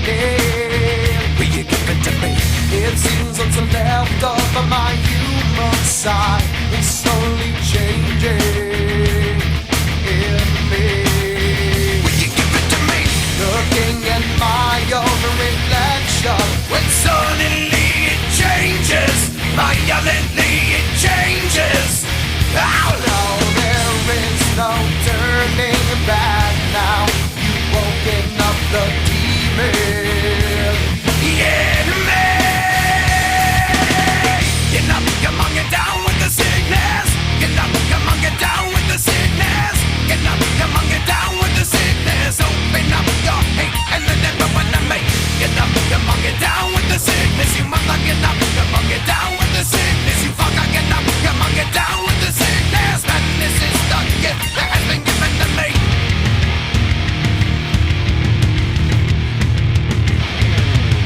Will you give it to me? It seems what's left of my human side is slowly changing in me. Will you give it to me? Looking at my own reflection, when suddenly it changes, violently it changes. Oh no, there is no turning back now. You've woken up the demon in me. Get up, come on, get down with the sickness. Get up, come on, get down with the sickness. Get up, come on, get down with the sickness. Open up your hate and let everyone to make. Get up, come on, get down with the sickness. You mother, get up, come on, get down with the sickness. You fucker, get up, come on, get down with the sickness. Madness is the gift that has been given to me.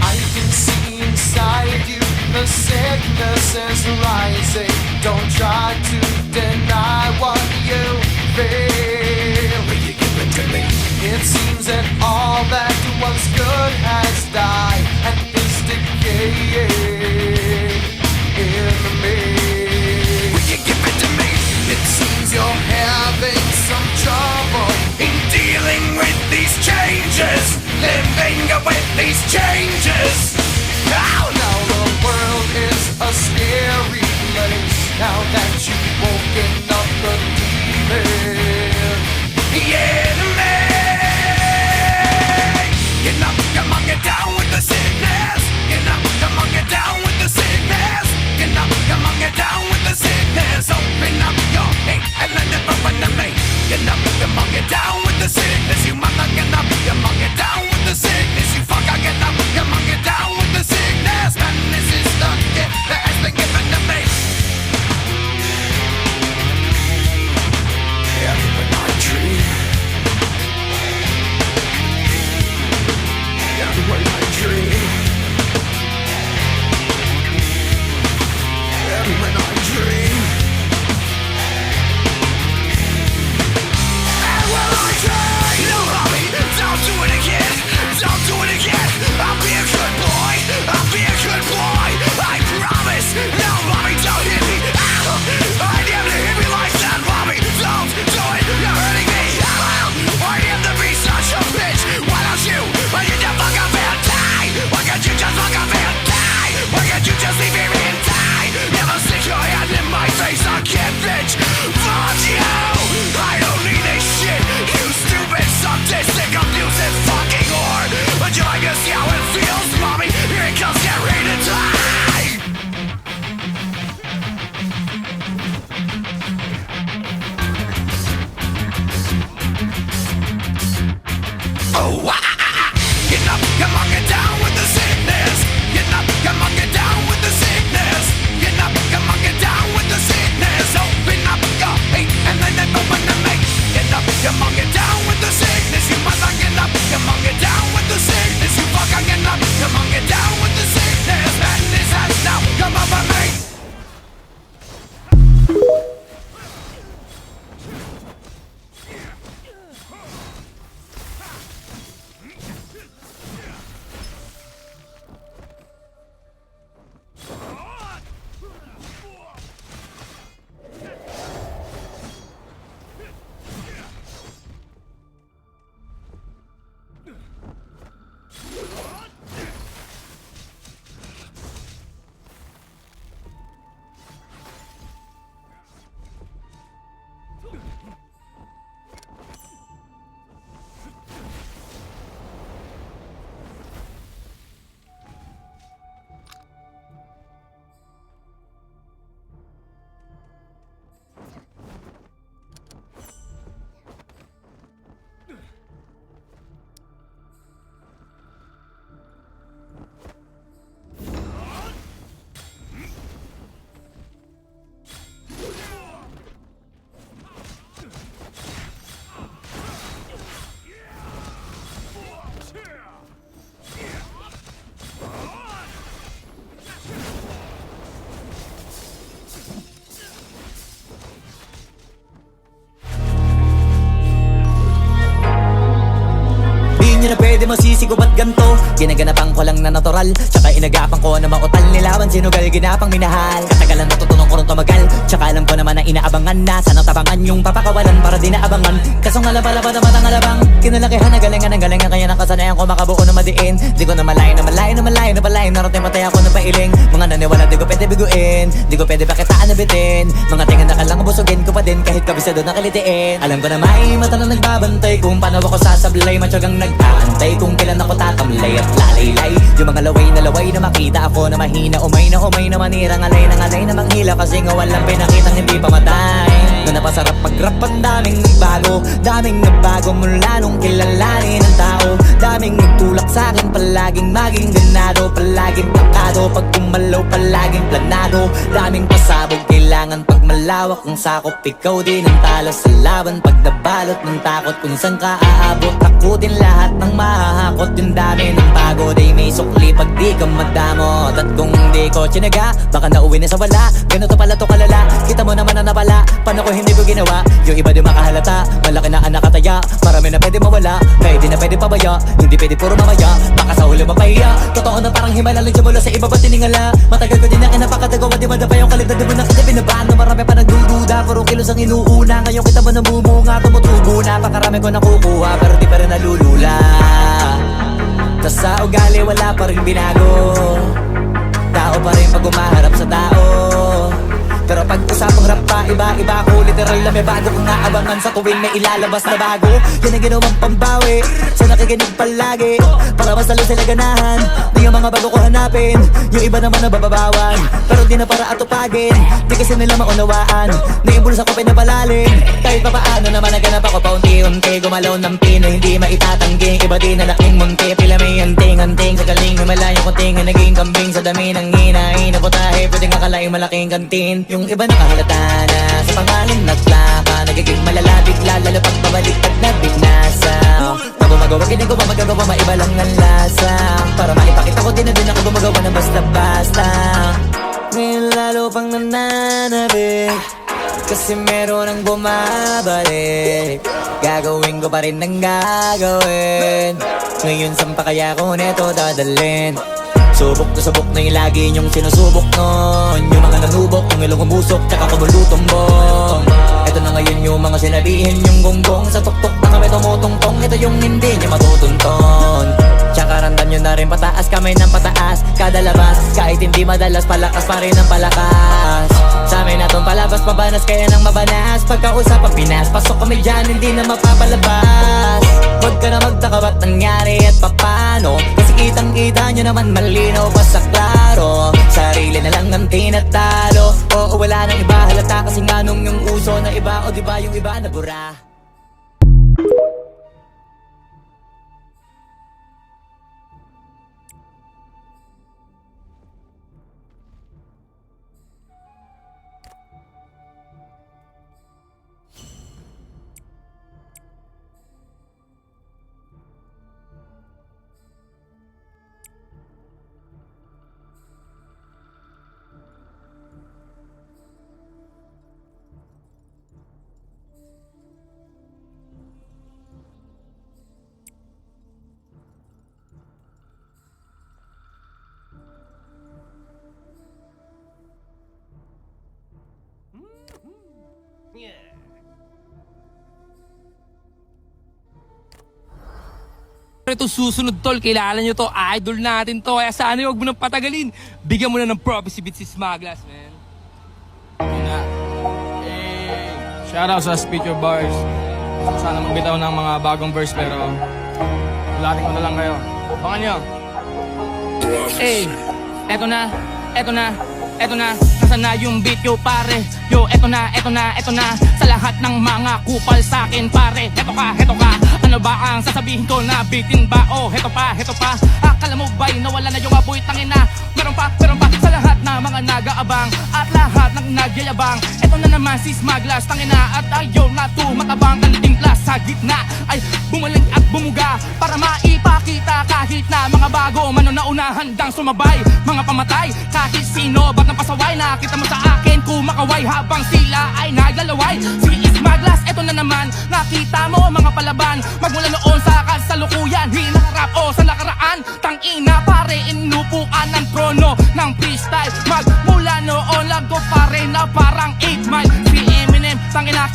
I can see inside you, the sickness is rising. Don't try to deny what you feel. Will you give it to me? It seems that all that was good has died and is decaying in me. Will you give it to me? It seems you're having some trouble in dealing with these changes, living with these changes. Oh no, the world is a scary place now that you've woken up the demon. Yeah, me. Get up, come on, get down with the sickness. Get up, come on, get down. pwede masisigo ba't ganto? Ginaganapan ko lang na natural, tsaka inagapan ko na mautal. Nilawan sinugal, ginapang minahal. Katagalan natutunan ko rin tumagal, tsaka alam ko naman na inaabangan na sana tabangan yung papakawalan para di naabangan. Kaso nga laba-laba na matang alabang kinalakihan na galingan ng galingan, kaya nakasanayan ko makabuo na madiin. Di ko na malayo na malayo na malayo na palayo, narating matay ako na pailing. Mga naniwala di ko pwede biguin, di ko pwede pakitaan na bitin. Mga tingan na kalang busugin ko pa din kahit kabisado na kalitiin. Alam ko na may mata na nagbabantay kung paano ako sasablay, matyagang nag-aantay kung kailan ako tatamlay at lalaylay. Yung mga laway na makita ako na mahina, umay na manirang alay na manghila, kasi nga walang pinakitang hindi pamatay. Na napasarap pag-rap, ang daming nagbago mula nung kilalanin ang tao. Daming nagtulak sa'kin, palaging maging ganado, palaging plakado, pag kumalaw palaging planado. Daming pasabog, kailangan pag malawak ang sakop, ikaw din ang talo sa laban. Pag nabalot ng takot kung saan ka aabot, takutin lahat ng mahahakot. Yung dami ng pagod ay may sukli pag di ka madamot. At kung di ko tsinaga, baka nauwi na sa wala. Ganito pala to kalala, kita mo naman na napala. Paano ko hindi ko ginawa, yung iba di makahalata. Malaki na anak kataya, marami na pwede mawala, kaya di na pwede pabaya, hindi pwede puro mamaya, baka sa huli mapahiya. Totoo na parang himala lang siya mula sa iba ba tiningala. Matagal ko din na kinapakatagawa, di madapa yung kalidad, di mo na kita binabahan. Marami pa nagdududa, puro kilos ang inuuna. Ngayon kita mo namumunga, tumutubo na. Pakarami ko nakukuha, pero di pa rin nalulula. Tas sa ugali wala pa rin binago, tao pa rin pag umaharap sa tao. Pero pag usapang rap pa, iba-iba ko. Literal na may bago kong naabangan sa tuwing may ilalabas na bago. Yan ang ginawang pambawi sa nakikinig palagi, para mas lalo sila ganahan. Di yung mga bago ko hanapin, yung iba naman nabababawan, pero di na para atupagin. Di kasi nila maunawaan na yung bulsa ko pinapalalim. Kahit pa paano naman naganap ako paunti-unti, gumalaw ng pino, hindi maitatanggi. Iba din na laking munti, pila may anting-anting. Sa galing may malayong kunting, naging kambing sa dami ng hinahin. Naputahe, pwedeng akalaing malaking kantin. Yung iba nakahalata na sa pangalan naglaka, nagiging malalapit lalo pag pabaliktad na binasa. Pag gumagawa, ginagawa, magagawa, maiba lang ang lasa. Para maipakita ko din na din ako gumagawa na basta-basta. Ngayon lalo pang nananabik, kasi meron ang bumabalik. Gagawin ko pa rin ang gagawin. Ngayon saan pa kaya ko neto dadalhin? Subok na yung lagi niyong sinusubok nun. Yung mga nanubok, yung ilong umusok, tsaka kumulutumbong. Ito na ngayon yung mga sinabihin yung gonggong. Sa tuktok na kami tumutungtong, ito yung hindi niya matutunton. Tsaka ramdam nyo na rin pataas, kamay ng pataas kada labas, kahit hindi madalas, palakas pa rin ang palakas. Sa amin na tong palabas, pabanas kaya nang mabanas. Pagkausap ang Pinas, pasok kami dyan, hindi na mapapalabas. Huwag ka na magtaka ba't nangyari at papano, kasi kitang-kita nyo naman malinaw pa sa klaro. Sarili na lang ang tinatalo, oo wala nang iba halata, kasi nga nung yung uso na iba, o diba yung iba na bura. Ito susunod tol, kilala nyo to, idol natin to, kaya sana huwag mo nang patagalin. Bigyan mo na ng prophecy beat si Smaglas, man. Yun nga. Shoutout sa Speak Your Bars. Sana magbitaw ng mga bagong verse pero ulatin ko na lang kayo. Abangan nyo. Eto na, nasa na yung beat yo pare. Yo, eto na, sa lahat ng mga kupal sa akin pare. Eto ka, ano ba ang sasabihin ko na bitin ba? Oh, heto pa, akala mo ba'y nawala na yung apoy tangin na? Meron pa, sa lahat na mga nag-aabang at lahat ng nagyayabang. Eto na naman si Smaglas, tangin na at ayaw na tumatabang. Ang timpla sa gitna ay bumalik at bumuga para maipakita kahit na mga bago manunaunahan handang sumabay. Mga pamatay, kahit sino, ba't napasaway? Nakita mo sa akin kumakaway habang sila ay naglalaway. Si Smaglas, eto na naman, nakita mo mga palaban. Magmula noon sa kasalukuyan, hinaharap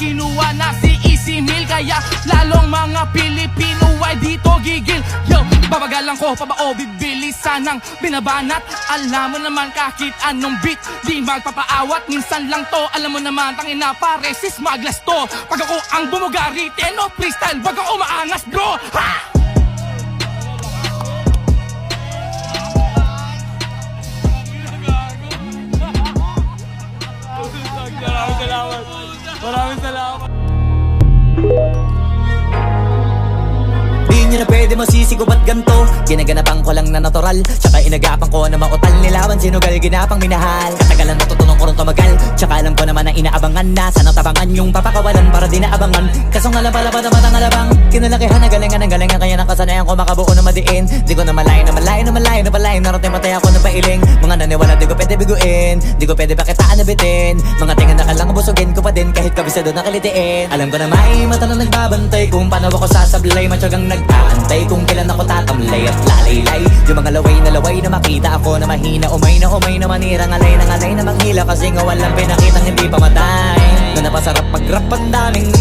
kinuha na si Easy Meal. Kaya lalong mga Pilipino ay dito gigil. Yo, babagalan ko pa ba o bibilisan ng binabanat? Alam mo naman kahit anong beat di magpapaawat. Minsan lang to, alam mo naman tangina pare sis maglas to. Pag ako ang bumugari, no freestyle, wag ako maangas bro. Ha! Maraming salamat. Di nyo na pwede masisiko ba't ganto? Ginaganapan ko lang na natural, tsaka inagapan ko na mautal nilawan. Sinugal ginapang minahal, katagalan natutunan ko rin tumagal. Tsaka alam ko naman na inaabangan na sana tabangan yung papakawalan para di naabangan. Kaso nga lang pala ba naman ang alabang kinalakihan na galingan ng galingan. Kaya nakasanayan ko makabuo na madiin. Di ko na malayo na malayo na malayo na malayo. Narating matay ako na pailing. Mga naniwala di ko pwede biguin, di ko pwede pakitaan na bitin. Mga tingan na kalang busugin ko pa din kahit kabisado na kalitiin. Alam ko na may mata na nagbabantay kung paano ako sasablay. Matyagang nag-aantay kung kailan ako tatamlay at lalaylay. Yung mga laway na makita ako na mahina. Umay na manira, ngalay na manghila. Kasi nga walang pinakitang hindi pamatay. Na napasarap mag-rap ang daming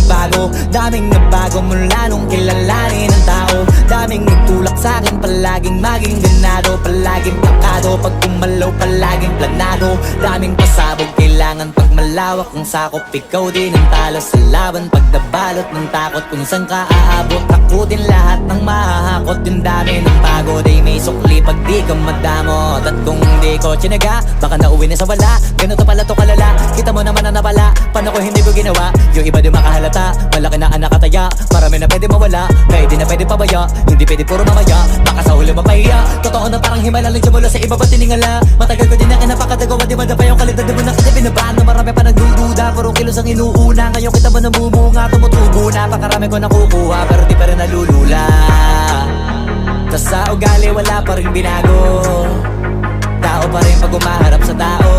nagbago mula nung kilalanin ng tao. Daming nagtulak sa'kin, palaging maging ganado. Palaging takado, pag kumalaw palaging planado. Daming pasabog, kailangan pag malawak ang sakop. Ikaw din ang talo sa laban, pag nabalot ng takot. Kung saan ka aabot, takutin lahat ng mahahakot. Yung dami ng pagod ay may sukli pag di ka madamot. At kung di ko tsinaga, baka nauwi na sa wala. Ganito pala to kalala, kita mo naman na napala. Paano ko hindi ko ginawa, yung iba di makahalata. Malaki na anak kataya, marami na pwede mawala. Kaya di na pwede pabaya, hindi pwede puro mamaya. Baka sa huli mapahiya, totoo na parang himala lang siya mula sa iba ba tiningala. Matagal ko din na kinapakatagawa, di madapa yung kalidad. Di mo na kasi binabaan na marami pa nagdududa. Puro kilos ang inuuna, ngayon kita mo namumunga. Tumutubo na, pakarami ko nakukuha, pero di pa rin nalulula. Tas sa ugali wala pa rin binago, tao pa rin pag umaharap sa tao.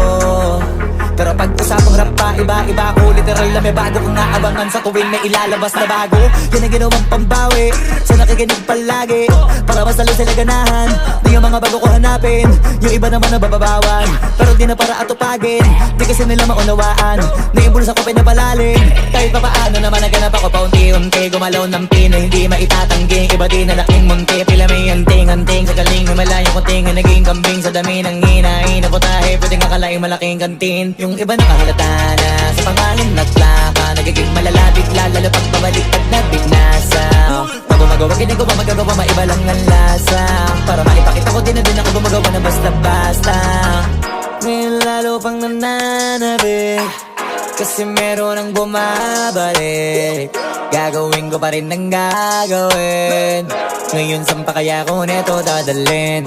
Pero pag usapang rap pa, iba-iba ko. Literal na may bago kong naabangan sa tuwing may ilalabas na bago. Yan ang ginawang pambawi sa nakikinig palagi, para mas lalo sila ganahan na yung mga bago ko hanapin. Yung iba naman nabababawan, pero di na para atupagin. Di kasi nila maunawaan na yung bulsa ko pinapalalim. Kahit pa paano naman naganap ako paunti-unti. Gumalaw ng pino, hindi maitatanggi. Iba din na laking munti, pila may anting-anting. Sa galing may malayong kunting, naging kambing sa dami ng hinahin. Naputahe, pwedeng akalaing malaking kantin. Yung iba nakahalata na sa pangalan na plaka. Nagiging malala bigla, lalo pag pabalik pag nabignasa. Pag gumagawa, ginagawa, magagawa, maiba lang ang lasa. Para maipakita ko din na din ako gumagawa na basta-basta. Ngayon lalo pang nananabik, kasi meron ang bumabalik. Gagawin ko pa rin ang gagawin. Ngayon saan pa kaya ko neto dadalhin?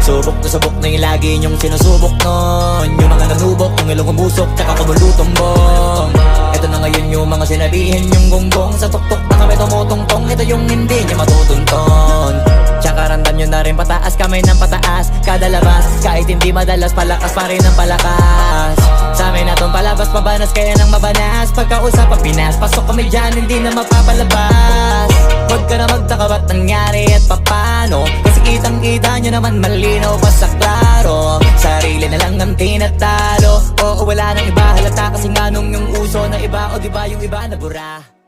Subok na yung lagi niyong sinusubok nun. Yung mga nanubok, yung ilong umusok, tsaka kumulutumbong. Ito na ngayon yung mga sinabihin yung gonggong. Sa tuktok na kami tumutungtong, ito yung hindi niya matutunton. Tsaka randam nyo na rin pataas, kamay ng pataas. Kada labas, kahit hindi madalas, palakas pa rin ang palakas. Sa amin na tong palabas, mabanas kaya nang mabanas. Pagkausap ang Pinas, pasok kami dyan, hindi na mapapalabas. Huwag ka na magtaka ba't nangyari at papano, kasi kitang-kita nyo naman malinaw pa sa klaro. Sarili na lang ang tinatalo, oo wala nang iba halata. Kasi nga nung yung uso na iba, o diba yung iba nabura.